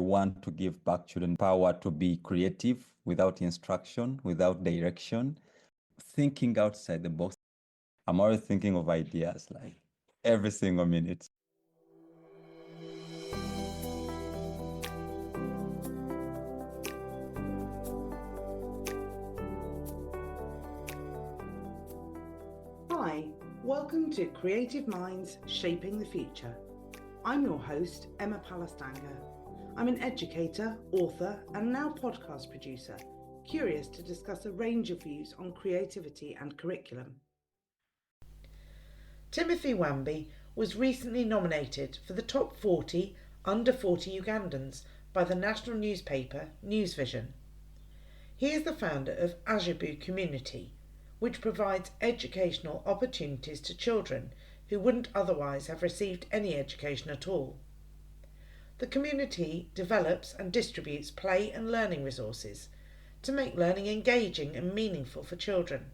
want to give back children power to be creative without instruction, without direction, thinking outside the box. I'm always thinking of ideas like every single minute. Hi, welcome to Creative Minds Shaping the Future. I'm your host, Emma Palastanga. I'm an educator, author, and now podcast producer, curious to discuss a range of views on creativity and curriculum. Timothy Wambi was recently nominated for the top 40 under 40 Ugandans by the national newspaper Newsvision. He is the founder of Ajibu Community, which provides educational opportunities to children who wouldn't otherwise have received any education at all. The community develops and distributes play and learning resources to make learning engaging and meaningful for children.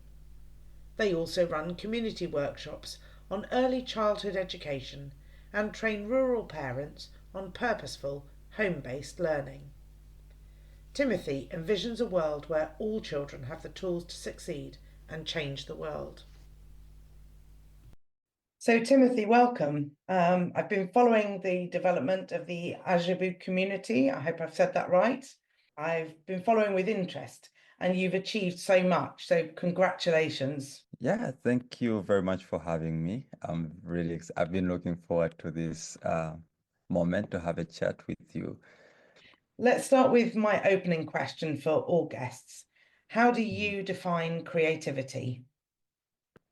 They also run community workshops on early childhood education and train rural parents on purposeful, home-based learning. Timothy envisions a world where all children have the tools to succeed and change the world. So Timothy, welcome. I've been following the development of the Ajibu community. I hope I've said that right. I've been following with interest, and you've achieved so much. So congratulations. Yeah, thank you very much for having me. I've been looking forward to this moment to have a chat with you. Let's start with my opening question for all guests. How do you define creativity?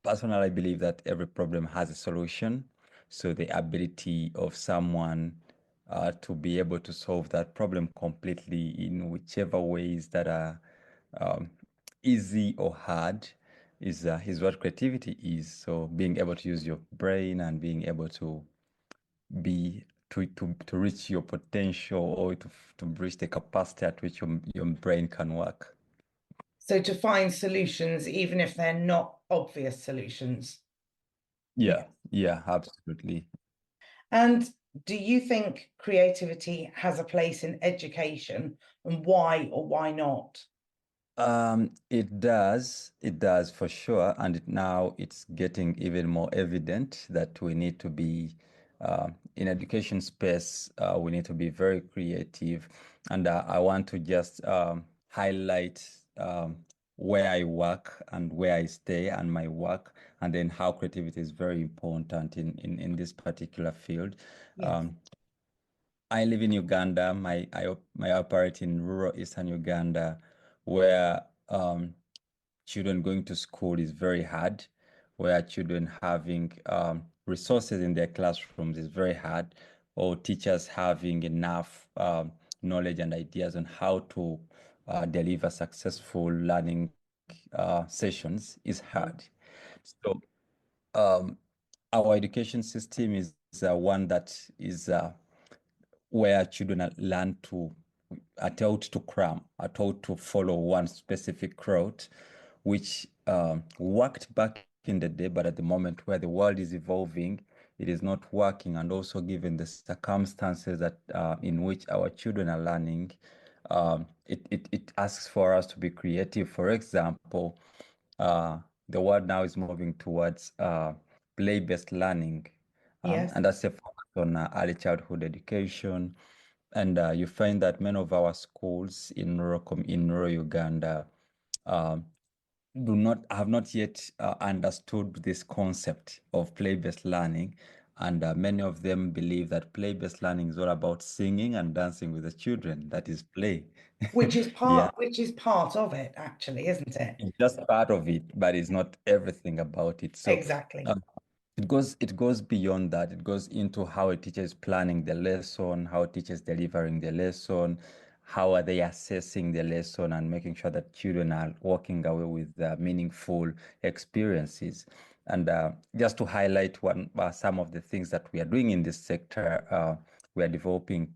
Personally, I believe that every problem has a solution. So the ability of someone to be able to solve that problem completely in whichever ways that are easy or hard is what creativity is. So being able to use your brain and being able to be to reach your potential or to reach the capacity at which your brain can work. So to find solutions, even if they're not obvious solutions. Yeah, absolutely. And do you think creativity has a place in education, and why or why not? It does for sure. And now it's getting even more evident that we need to be in education space, we need to be very creative. And I want to just highlight where I work and where I stay and my work, and then how creativity is very important in this particular field. Yes. I live in Uganda. I operate in rural Eastern Uganda, where children going to school is very hard, where children having resources in their classrooms is very hard, or teachers having enough knowledge and ideas on how to deliver successful learning sessions is hard. So our education system is one that is where children are taught to cram, are taught to follow one specific route, which worked back in the day, but at the moment where the world is evolving, it is not working. And also given the circumstances that in which our children are learning, it asks for us to be creative. For example, the world now is moving towards play-based learning, Yes. and that's a focus on early childhood education. And you find that many of our schools in rural Uganda um, have not yet understood this concept of play-based learning. And many of them believe that play-based learning is all about singing and dancing with the children. That is play. Which is Yeah, part of it, actually, isn't it? it's just part of it, but it's not everything about it. So Exactly. it goes beyond that. It goes into how a teacher is planning the lesson, how a teacher is delivering the lesson, how are they assessing the lesson, and making sure that children are walking away with meaningful experiences. And just to highlight some of the things that we are doing in this sector, we are developing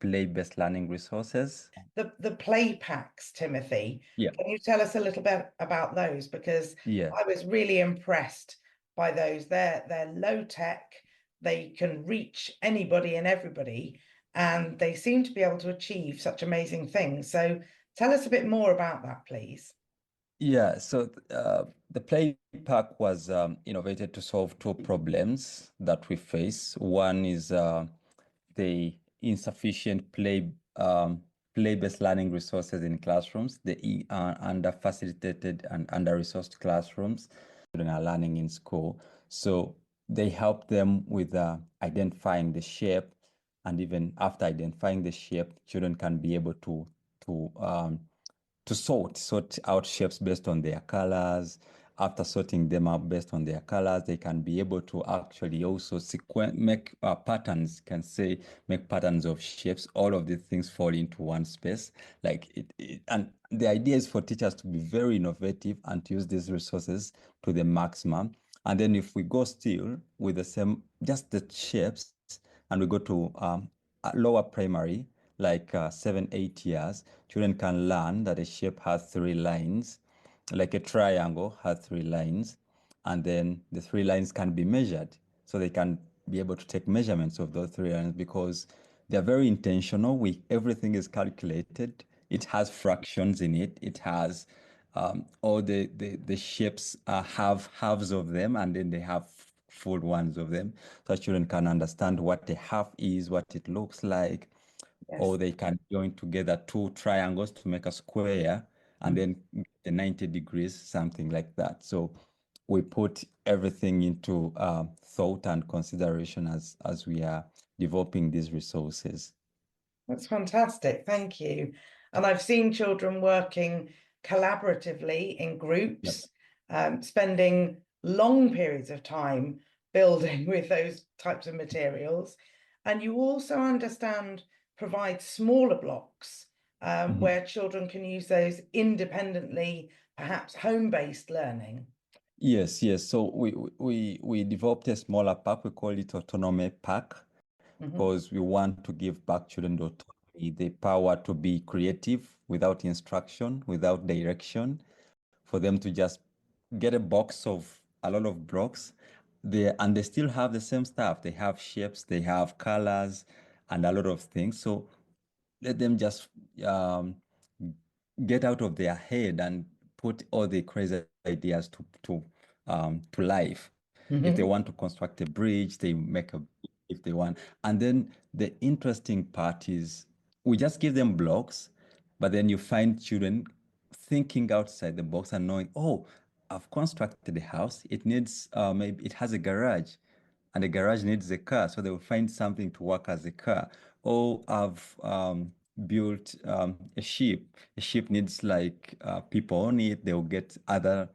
play-based learning resources. The play packs, Timothy. Yeah. Can you tell us a little bit about those? Because Yeah. I was really impressed by those. They're low tech. They can reach anybody and everybody, and they seem to be able to achieve such amazing things. So tell us a bit more about that, please. Yeah, so the play park was innovated to solve two problems that we face. One is the insufficient play-based learning resources in classrooms, the under-facilitated and under-resourced classrooms. Children are learning in school, so they help them with identifying the shape, and even after identifying the shape, children can be able to um, sort out shapes based on their colors. After sorting them out based on their colors, they can be able to actually also make patterns, can say, make patterns of shapes. All of these things fall into one space. And the idea is for teachers to be very innovative and to use these resources to the maximum. And then if we go still with the same, just the shapes, and we go to lower primary, like 7, 8 years, children can learn that a shape has 3 lines, like a triangle has 3 lines, and then the 3 lines can be measured. So they can be able to take measurements of those 3 lines because they're very intentional. Everything is calculated. It has fractions in it. It has all the shapes have halves of them, and then they have full ones of them. So children can understand what a half is, what it looks like, Yes. or they can join together two triangles to make a square and then get the 90 degrees, something like that. So we put everything into thought and consideration as we are developing these resources. That's fantastic. Thank you. And I've seen children working collaboratively in Yep. groups, spending long periods of time building with those types of materials. And you also understand, provide smaller blocks where children can use those independently, perhaps home-based learning. Yes, yes. So we developed a smaller pack. We call it autonomy pack because we want to give back children the autonomy, the power to be creative without instruction, without direction, for them to just get a box of a lot of blocks. They still have the same stuff. They have shapes, they have colors, and a lot of things. So let them just um, get out of their head and put all the crazy ideas to life. If they want to construct a bridge, they make a, if they want. And then the interesting part is we just give them blocks, but then you find children thinking outside the box and knowing, oh, I've constructed a house. It needs maybe it has a garage, and the garage needs a car, so they will find something to work as a car. Or I've built a ship. A ship needs like people on it. They'll get other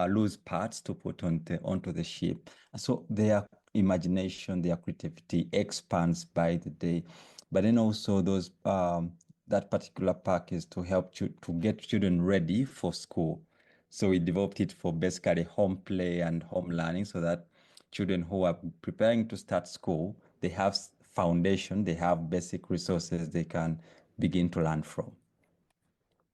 loose parts to put onto the ship. So their imagination, their creativity expands by the day. But then also those that particular pack is to help to get children ready for school. So we developed it for basically home play and home learning so that children who are preparing to start school, they have foundation, they have basic resources they can begin to learn from.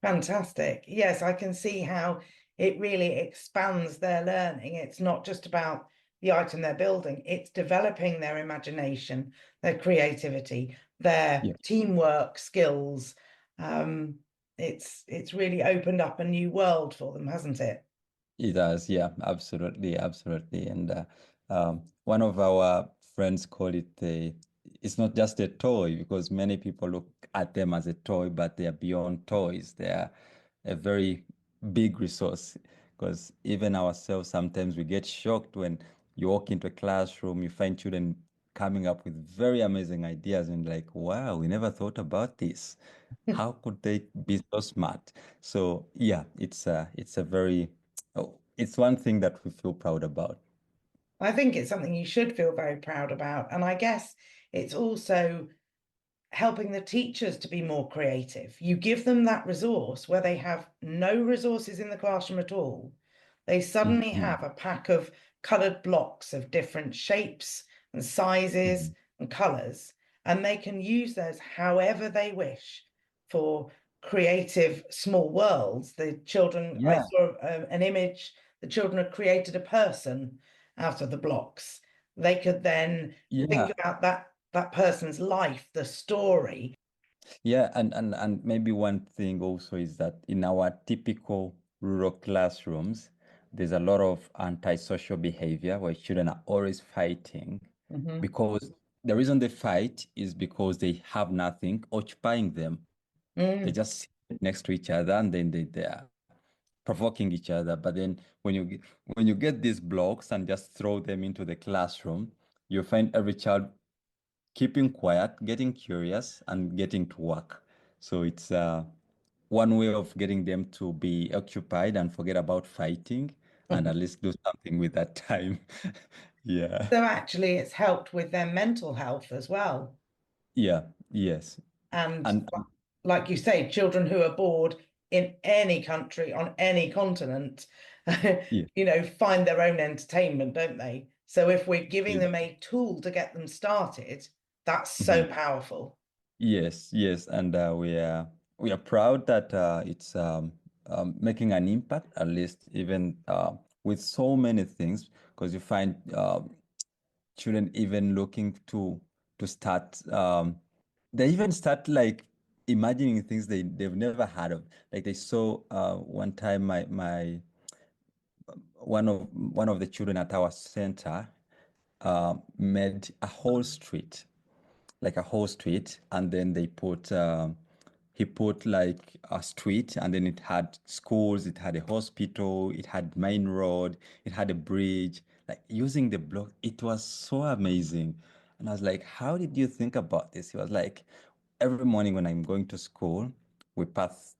Fantastic. Yes, I can see how it really expands their learning. It's not just about the item they're building, it's developing their imagination, their creativity, their Yeah. teamwork skills. It's really opened up a new world for them, hasn't it? It does, yeah, absolutely, absolutely. And one of our friends called it it's not just a toy because many people look at them as a toy, but they are beyond toys. They are a very big resource because even ourselves, sometimes we get shocked when you walk into a classroom, you find children coming up with very amazing ideas and like, wow, we never thought about this. How could they be so smart? So yeah, it's a very it's one thing that we feel proud about. I think it's something you should feel very proud about. And I guess it's also helping the teachers to be more creative. You give them that resource where they have no resources in the classroom at all. They suddenly Mhm, have a pack of coloured blocks of different shapes and sizes mhm. and colours, and they can use those however they wish for creative small worlds. The children, I Yeah, saw an image, the children had created a person out of the blocks. They could then think yeah, about that person's life, the story. Yeah, and maybe one thing also is that in our typical rural classrooms, there's a lot of antisocial behavior where children are always fighting Mm-hmm. because the reason they fight is because they have nothing occupying them. They Mm. just sit next to each other and then they are provoking each other. But then when you get these blocks and just throw them into the classroom, you find every child keeping quiet, getting curious, and getting to work. So it's one way of getting them to be occupied and forget about fighting and at least do something with that time. Yeah. So actually, it's helped with their mental health as well. Yeah. Yes. And And like you say, children who are bored in any country on any continent, yeah. find their own entertainment, don't they? So if we're giving Yeah. them a tool to get them started, that's so Mhm. powerful. Yes. Yes. And we are proud that it's making an impact, at least even with so many things, because you find children even looking to start they even start like imagining things they've never heard of. Like they saw one time my one of the children at our center made a whole street, like a whole street, and then he put like a street, and then it had schools, it had a hospital, it had main road, it had a bridge, like using the block. It was so amazing. And I was like, how did you think about this? He was like, every morning when I'm going to school, we pass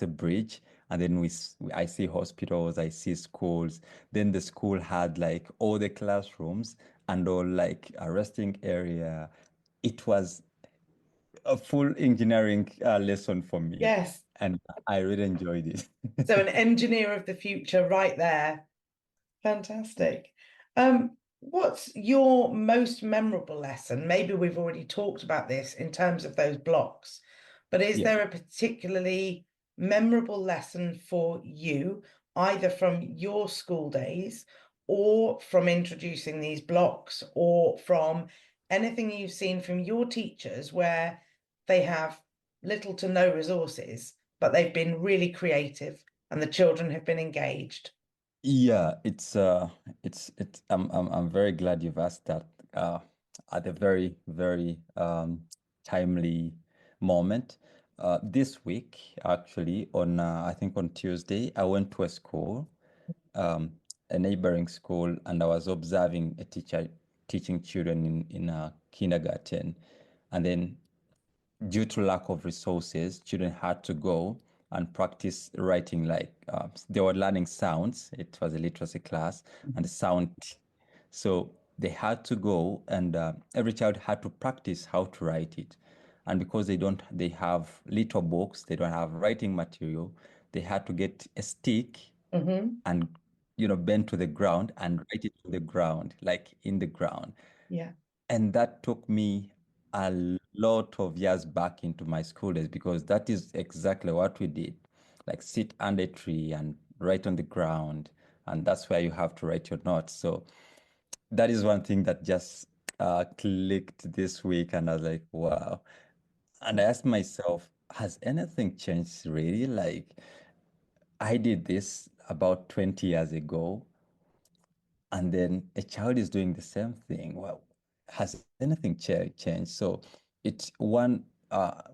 a bridge, and then I see hospitals, I see schools. Then the school had like all the classrooms and all like a resting area. It was a full engineering lesson for me, Yes. and I really enjoyed So an it. engineer of the future right there. Fantastic. What's your most memorable lesson? Maybe we've already talked about this in terms of those blocks, but is Yeah. there a particularly memorable lesson for you, either from your school days or from introducing these blocks or from anything you've seen from your teachers where they have little to no resources, but they've been really creative and the children have been engaged? Yeah, it's I'm very glad you've asked that at a very, very timely moment. This week, actually, on I think on Tuesday, I went to a school, um, a neighboring school, and I was observing a teacher teaching children in a kindergarten. And then due to lack of resources, children had to go and practice writing. Like they were learning sounds. It was a literacy class and sound. So they had to go, and every child had to practice how to write it. And because they have little books, they don't have writing material. They had to get a stick Mm-hmm. and bend to the ground and write it to the ground, like in the ground. Yeah. And that took me a lot of years back into my school days because that is exactly what we did. Like sit under a tree and write on the ground. And that's where you have to write your notes. So that is one thing that just clicked this week. And I was like, wow. And I asked myself, has anything changed really? Like I did this about 20 years ago, and then a child is doing the same thing. Well, has anything changed? So it one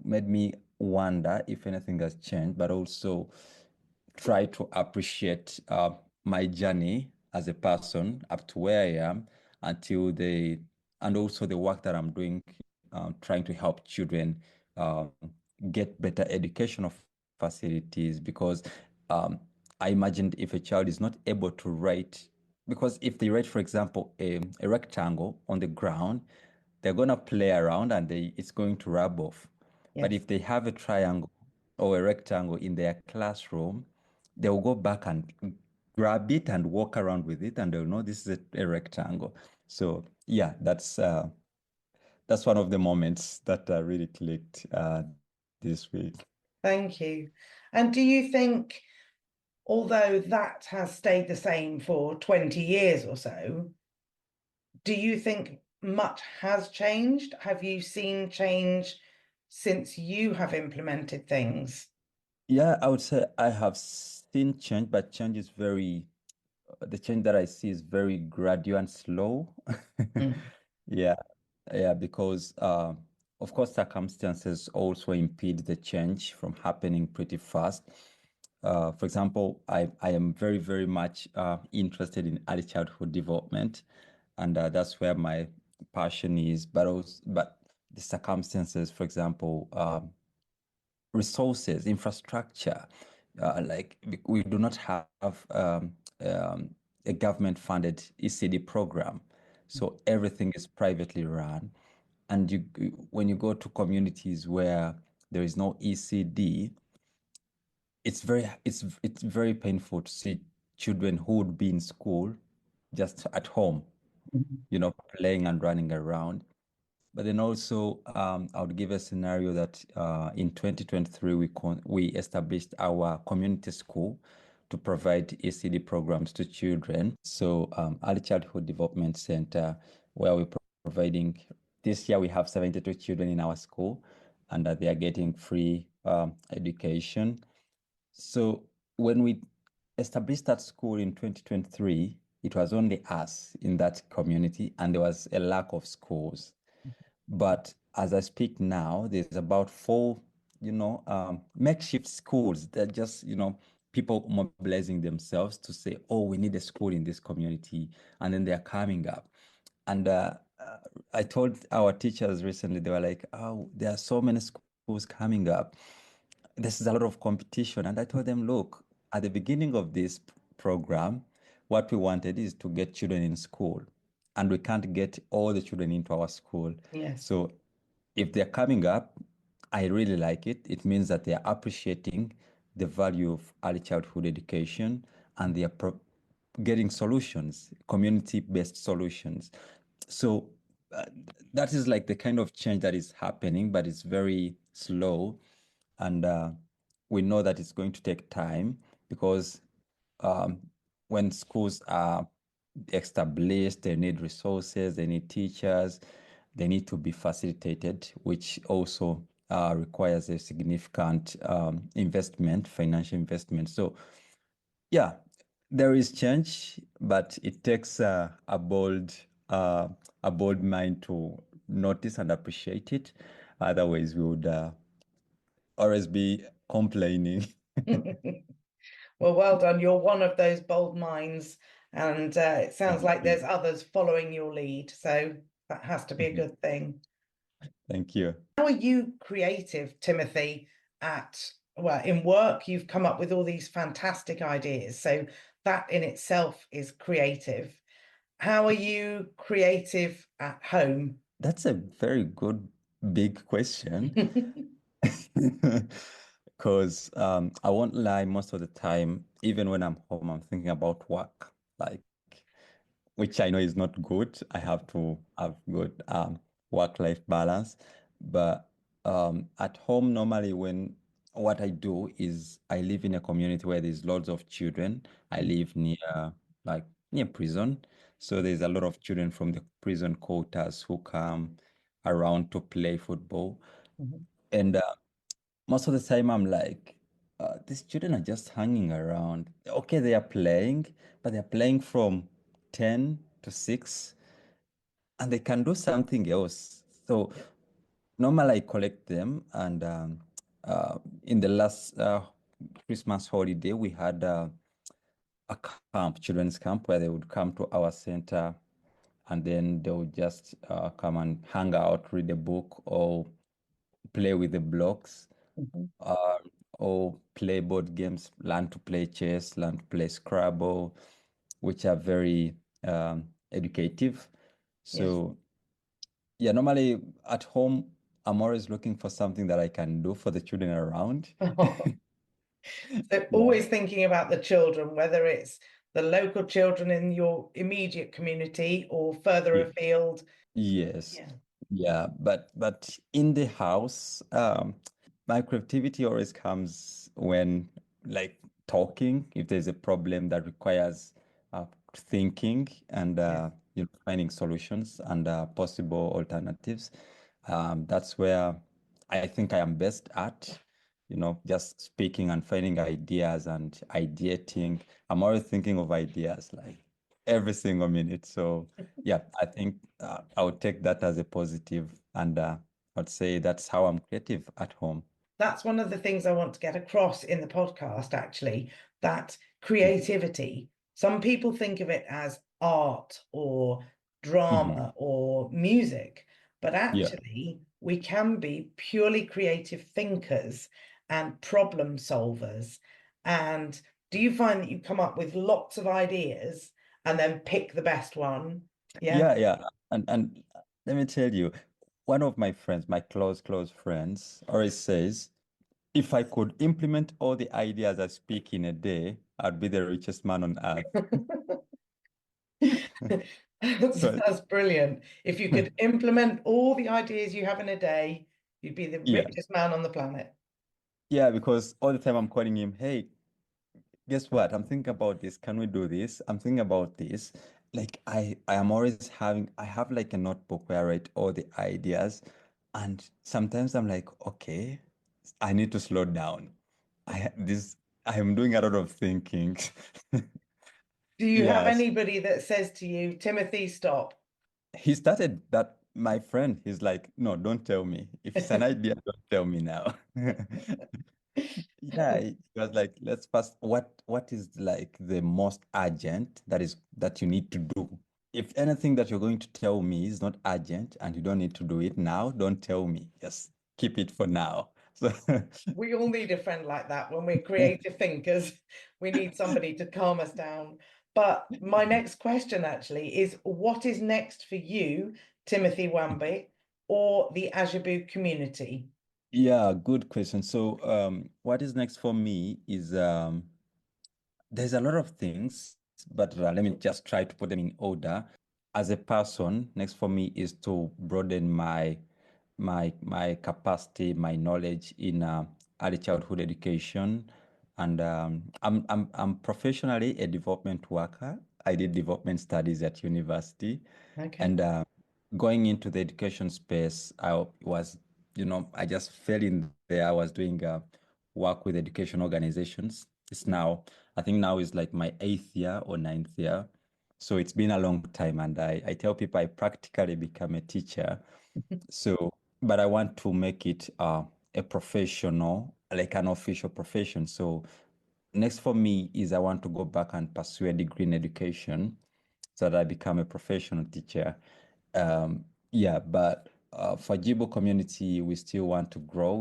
made me wonder if anything has changed, but also try to appreciate my journey as a person up to where I am until and also the work that I'm doing, trying to help children um, get better educational facilities because um, I imagined if a child is not able to write, because if they write, for example, a rectangle on the ground, they're gonna play around and it's going to rub off. But Yes. if they have a triangle or a rectangle in their classroom, they'll go back and grab it and walk around with it, and they'll know this is a rectangle. So yeah, that's one of the moments that really clicked this week. Thank you. And do you think, although that has stayed the same for 20 years or so, do you think much has changed? Have you seen change since you have implemented things? Yeah, I would say I have seen change, but change is the change that I see is very gradual and slow. Mm. Yeah, yeah, because of course circumstances also impede the change from happening pretty fast. For example, I am very, very much interested in early childhood development, and that's where my passion is. But the circumstances, for example, resources, infrastructure. Like we do not have um, a government-funded ECD program, so everything is privately run. And when you go to communities where there is no ECD, it's very painful to see children who would be in school just at home, playing and running around. But then also, I would give a scenario that in 2023, we established our community school to provide ECD programs to children. So, Early Childhood Development Center, where we're providing, this year we have 72 children in our school, and they are getting free education. So, when we established that school in 2023, it was only us in that community, and there was a lack of schools. But as I speak now, there's about four, makeshift schools that just, people mobilizing themselves to say, oh, we need a school in this community. And then they're coming up. And I told our teachers recently, they were like, oh, there are so many schools coming up. This is a lot of competition. And I told them, look, at the beginning of this program, what we wanted is to get children in school. And we can't get all the children into our school. Yes. So if they're coming up, I really like it. It means that they're appreciating the value of early childhood education and they are getting solutions, community-based solutions. So uh, that is like the kind of change that is happening, but it's very slow. And we know that it's going to take time because um, when schools are established, they need resources, they need teachers, they need to be facilitated, which also requires a significant investment, financial investment. So, yeah, there is change, but it takes uh, a bold mind to notice and appreciate it. Otherwise, we would always be complaining. Well, well done. You're one of those bold minds, and it sounds Thank like you. there's others following your lead. So that has to be a Mhm. good thing. Thank you. How are you creative, Timothy, in work? You've come up with all these fantastic ideas. So that in itself is creative. How are you creative at home? That's a very good big question. Because I won't lie, most of the time, even when I'm home, I'm thinking about work, like which I know is not good. I have to have good work-life balance. But at home, normally when what I do is I live in a community where there's lots of children. I live like near prison. So there's a lot of children from the prison quarters who come around to play football. Mhm. And most of the time I'm like, these children are just hanging around. Okay, they are playing, but they're playing from 10 to 6 and they can do something else. So normally I collect them and in the last Christmas holiday, we had a camp, children's camp, where they would come to our center and then they would just come and hang out, read a book or play with the blocks Mhm. uh, or play board games, learn to play chess, learn to play Scrabble, which are very educative. Yes. So, yeah, normally at home, I'm always looking for something that I can do for the children around. So Yeah. always thinking about the children, whether it's the local children in your immediate community or further Yeah. afield. Yes. Yeah. Yeah, but in the house, my creativity always comes when like talking, if there's a problem that requires thinking and Yes. finding solutions and possible alternatives. That's where I think I am best at, just speaking and finding ideas and ideating. I'm always thinking of ideas like every single minute. So yeah, I think I would take that as a positive, and I'd say that's how I'm creative at home. That's one of the things I want to get across in the podcast, actually, that creativity, some people think of it as art or Mhm. drama or music, but Yeah. actually, we can be purely creative thinkers and problem solvers. And do you find that you come up with lots of ideas and then pick the best one? Yeah. Yeah. And let me tell you, one of my friends, my close friends, always says, if I could implement all the ideas I speak in a day, I'd be the richest man on earth. So, That's brilliant. If you could implement all the ideas you have in a day, you'd be the yeah. richest man on the planet. Yeah, because all the time I'm calling him, hey, guess what? I'm thinking about this. Can we do this? I'm thinking about this. Like I am always I have like a notebook where I write all the ideas. And sometimes I'm like, okay, I need to slow down. I am doing a lot of thinking. Do you have Yes. anybody that says to you, Timothy, stop? He started that, my friend, he's like, no, don't tell me. If it's an idea, don't tell me now. Yeah, he was like, let's first, what is like the most urgent that you need to do? If anything that you're going to tell me is not urgent and you don't need to do it now, don't tell me. Just keep it for now. So We all need a friend like that when we're creative thinkers. We need somebody to calm us down. But my next question actually is what is next for you, Timothy Wambi, or the Ajibu community? yeah, good question. So what is next for me is there's a lot of things, but let me just try to put them in order. As a person, next for me is to broaden my capacity, my knowledge in early childhood education, and I'm professionally a development worker. I did development studies at university, Okay. and going into the education space, I just fell in there. I was doing work with education organizations. It's now, I think now is like my eighth year or ninth year. So it's been a long time. And I tell people I practically become a teacher. So, but I want to make it a professional, like an official profession. So next for me is I want to go back and pursue a degree in education so that I become a professional teacher. Yeah, but for Jibo community, we still want to grow.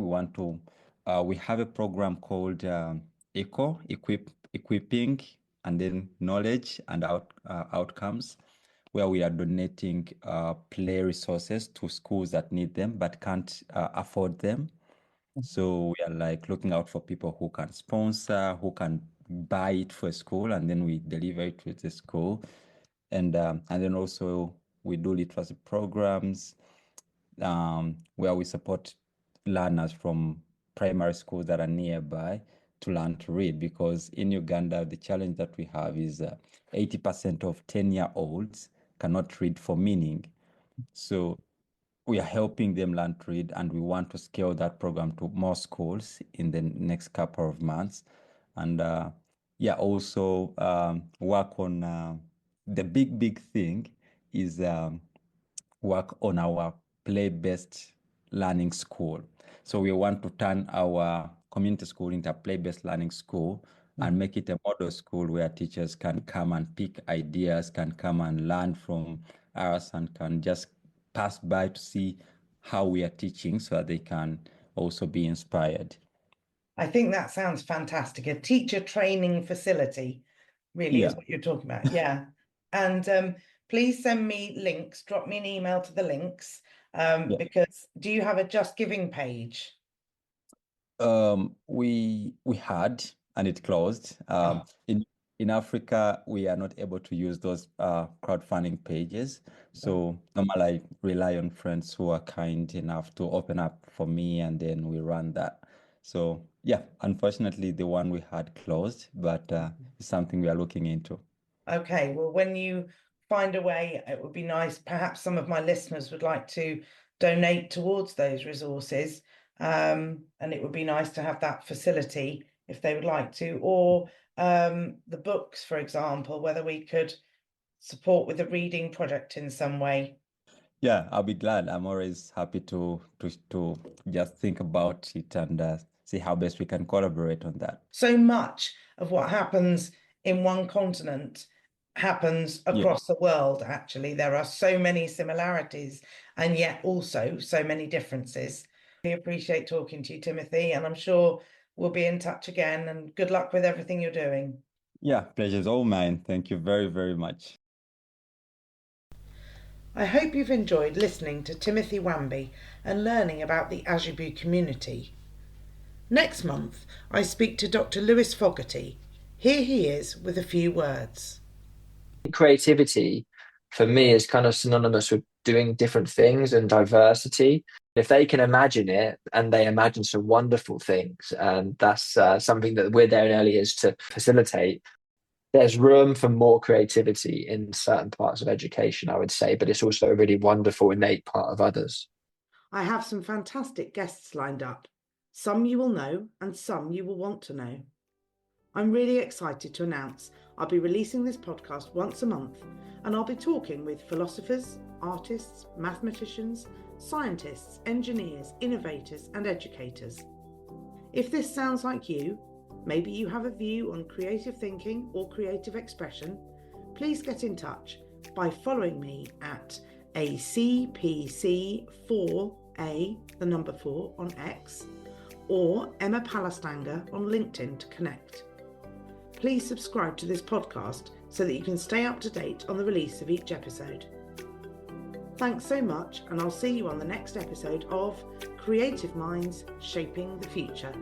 We have a program called equipping, and then knowledge and outcomes, where we are donating play resources to schools that need them but can't afford them. So we are like looking out for people who can sponsor, who can buy it for a school, and then we deliver it to the school. And then also we do literacy programs where we support learners from primary schools that are nearby to learn to read. Because in Uganda, the challenge that we have is 80% of 10-year-olds cannot read for meaning. So we are helping them learn to read, and we want to scale that program to more schools in the next couple of months. And yeah, also work on the big thing is work on our play-based learning school. So we want to turn our community school into a play-based learning school and make it a model school where teachers can come and pick ideas, can come and learn from us, and can just pass by to see how we are teaching so that they can also be inspired. I think that sounds fantastic. A teacher training facility really is Yeah, what you're talking about. Yeah. And please send me links, drop me an email to the links. yeah. Because do you have a Just Giving page? We had, and it closed. Oh, In Africa, we are not able to use those crowdfunding pages. oh. So normally I rely on friends who are kind enough to open up for me, and then we run that. So yeah, unfortunately, the one we had closed, but it's something we are looking into. Okay. Well, when you find a way. It would be nice, perhaps some of my listeners would like to donate towards those resources, and it would be nice to have that facility if they would like to, or the books, for example, whether we could support with a reading project in some way. Yeah, I'll be glad. I'm always happy to just think about it and see how best we can collaborate on that. So much of what happens in one continent happens across the world, actually. There are so many similarities and yet also so many differences. I appreciate talking to you, Timothy, and I'm sure we'll be in touch again, and good luck with everything you're doing. Yeah, pleasure's all mine. Thank you very, very much. I hope you've enjoyed listening to Timothy Wambi and learning about the Ajibu community. Next month, I speak to Dr. Lewis Fogarty. Here he is with a few words. Creativity, for me, is kind of synonymous with doing different things and diversity. If they can imagine it, and they imagine some wonderful things, and that's something that we're there in early years to facilitate. There's room for more creativity in certain parts of education, I would say, but it's also a really wonderful, innate part of others. I have some fantastic guests lined up. Some you will know and some you will want to know. I'm really excited to announce I'll be releasing this podcast once a month, and I'll be talking with philosophers, artists, mathematicians, scientists, engineers, innovators, and educators. If this sounds like you, maybe you have a view on creative thinking or creative expression, please get in touch by following me at ACPC4A, the number 4, on X, or Emma Palastanger on LinkedIn to connect. Please subscribe to this podcast so that you can stay up to date on the release of each episode. Thanks so much, and I'll see you on the next episode of Creative Minds Shaping the Future.